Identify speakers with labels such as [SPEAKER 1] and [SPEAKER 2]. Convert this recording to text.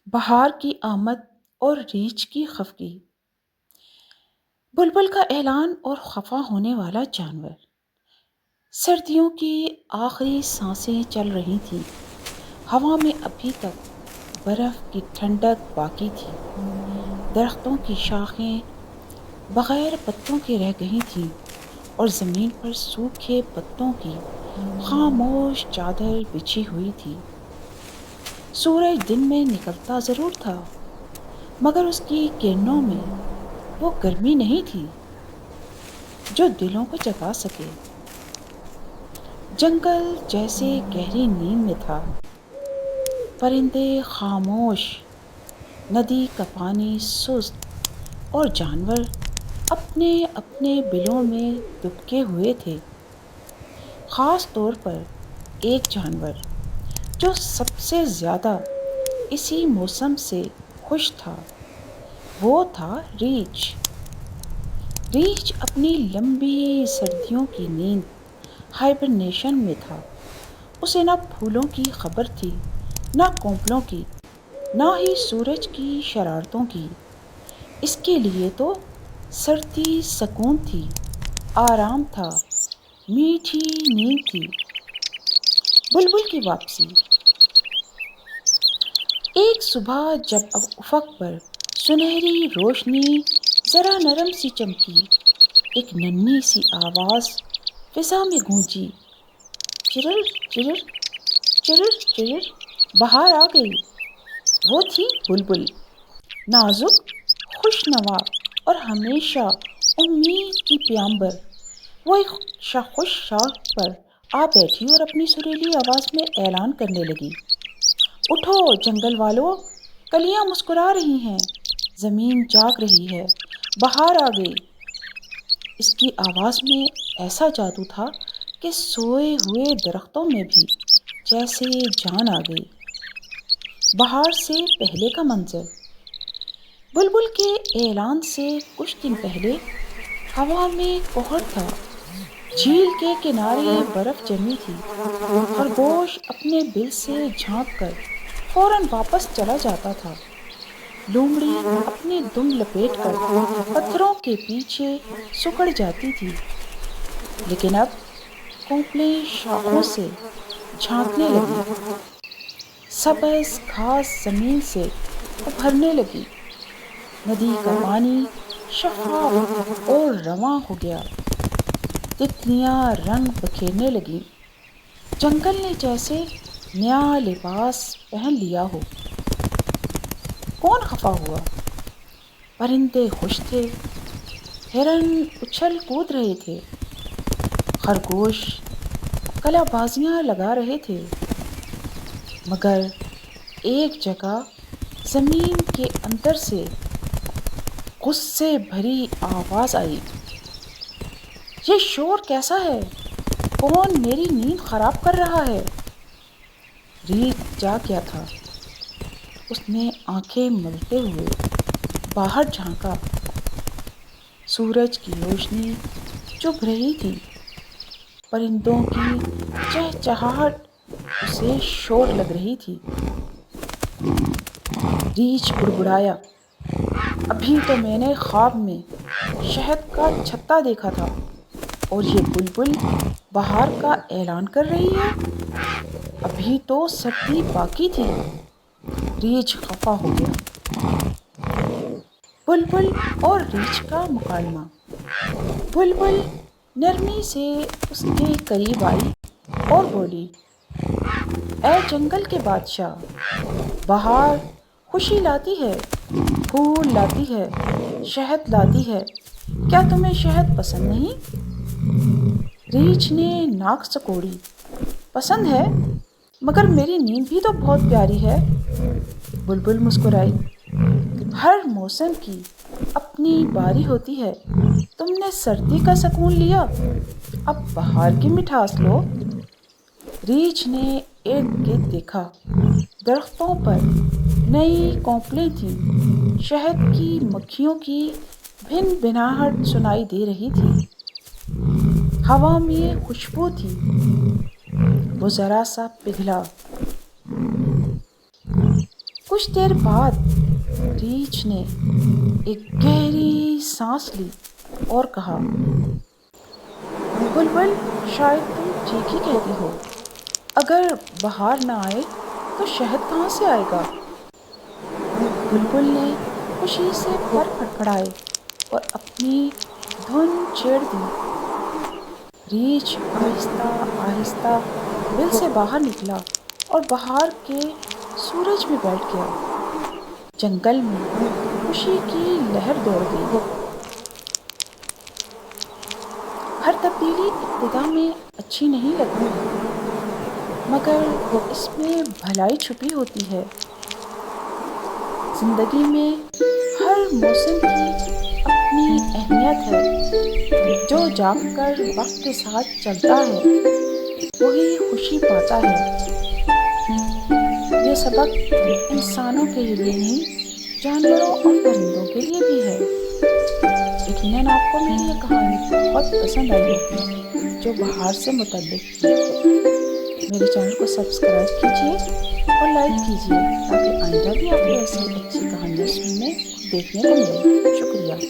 [SPEAKER 1] بہار کی آمد اور ریچھ کی خفگی، بلبل کا اعلان اور خفا ہونے والا جانور۔ سردیوں کی آخری سانسیں چل رہی تھیں، ہوا میں ابھی تک برف کی ٹھنڈک باقی تھی، درختوں کی شاخیں بغیر پتوں کے رہ گئی تھیں اور زمین پر سوکھے پتوں کی خاموش چادر بچھی ہوئی تھی۔ سورج دن میں نکلتا ضرور تھا، مگر اس کی کرنوں میں وہ گرمی نہیں تھی جو دلوں کو جگا سکے۔ جنگل جیسے گہری نیند میں تھا، پرندے خاموش، ندی کا پانی سست اور جانور اپنے اپنے بلوں میں دبکے ہوئے تھے۔ خاص طور پر ایک جانور جو سب سے زیادہ اسی موسم سے خوش تھا، وہ تھا ریچھ۔ ریچھ اپنی لمبی سردیوں کی نیند ہائبرنیشن میں تھا۔ اسے نہ پھولوں کی خبر تھی، نہ کونپلوں کی، نہ ہی سورج کی شرارتوں کی۔ اس کے لیے تو سردی سکون تھی، آرام تھا، میٹھی نیند تھی۔ بلبل کی واپسی۔ ایک صبح جب اب افق پر سنہری روشنی ذرا نرم سی چمکی، ایک ننھی سی آواز فضا میں گونجی، چرر چرر چرر چرر، بہار آ گئی۔ وہ تھی بلبل، نازک، خوشنوا اور ہمیشہ امید کی پیامبر۔ وہ ایک خوش شاخ پر آ بیٹھی اور اپنی سریلی آواز میں اعلان کرنے لگی، اٹھو جنگل والو، کلیاں مسکرا رہی ہیں، زمین جاگ رہی ہے، بہار آ گئی۔ اس کی آواز میں ایسا جادو تھا کہ سوئے ہوئے درختوں میں بھی جیسے جان آ گئی۔ بہار سے پہلے کا منظر۔ بلبل کے اعلان سے کچھ دن پہلے ہوا میں کوہر تھا، جھیل کے کنارے برف جمی تھی۔ خرگوش اپنے بل سے جھانک کر فوراً واپس چلا جاتا تھا، لومڑی اپنی دم لپیٹ کر پتھروں کے پیچھے سکڑ جاتی تھی، لیکن اب کونپلیں شاخوں سے جھانکنے لگی، سبز گھاس زمین سے ابھرنے لگی، ندی کا پانی شفاف اور رواں ہو گیا، تتلیاں رنگ بکھیرنے لگیں، جنگل نے جیسے نیا لباس پہن لیا ہو۔ کون خفا ہوا؟ پرندے خوش تھے، ہرن اچھل کود رہے تھے، خرگوش کلا بازیاں لگا رہے تھے، مگر ایک جگہ زمین کے اندر سے غصے بھری آواز آئی، یہ شور کیسا ہے؟ کون میری نیند خراب کر رہا ہے؟ ریچھ جاگ گیا تھا۔ اس نے آنکھیں ملتے ہوئے باہر جھانکا، سورج کی روشنی چبھ رہی تھی، پرندوں کی چہچہاہٹ اسے شور لگ رہی تھی۔ ریچھ بڑبڑایا، ابھی تو میں نے خواب میں شہد کا چھتا دیکھا تھا اور یہ بلبل بہار کا اعلان کر رہی ہے، ابھی تو سردی باقی تھی۔ ریچھ خفا ہو گیا۔ بلبل اور ریچھ کا مکالمہ۔ بلبل نرمی سے اس کے قریب آئی اور بولی، اے جنگل کے بادشاہ، بہار خوشی لاتی ہے، پھول لاتی ہے، شہد لاتی ہے، کیا تمہیں شہد پسند نہیں؟ ریچھ نے ناک سکوڑی، پسند ہے، مگر میری نیند بھی تو بہت پیاری ہے۔ بلبل مسکرائی، ہر موسم کی اپنی باری ہوتی ہے، تم نے سردی کا سکون لیا، اب بہار کی مٹھاس لو۔ ریچھ نے ارد گرد دیکھا، درختوں پر نئی کونپلیں تھیں، شہد کی مکھیوں کی بھن بھناہٹ سنائی دے رہی تھی، ہوا میں خوشبو تھی۔ وہ ذرا سا پگھلا کچھ دیر بعد ریچھ نے ایک گہری سانس لی اور کہا، بلبل، شاید تم ٹھیک ہی کہتی ہو، اگر بہار نہ آئے تو شہد کہاں سے آئے گا؟ بلبل نے خوشی سے پر پھڑپھڑائے اور اپنی دھن چھیڑ دی۔ ریچھ آہستہ آہستہ بل سے باہر نکلا اور بہار کے سورج میں بیٹھ گیا۔ جنگل میں خوشی کی لہر دوڑ گئی۔ ہر تبدیلی ابتدا میں اچھی نہیں لگتی، مگر اس میں بھلائی چھپی ہوتی ہے۔ زندگی میں ہر موسم کی اپنی اہمیت ہے۔ جو جاگ کر وقت کے ساتھ چلتا ہے وہی خوشی پاتا ہے۔ یہ سبق انسانوں کے لیے نہیں، جانوروں اور پرندوں کے لیے بھی ہے۔ یقیناً آپ کو میری یہ کہانی بہت پسند آئی ہوگی جو بہار سے متعلق تھی۔ میرے چینل کو سبسکرائب کیجیے اور لائک کیجیے تاکہ آئندہ بھی آپ کو ایسی اچھی کہانیاں سننے دیکھنے کو ملے۔ شکریہ۔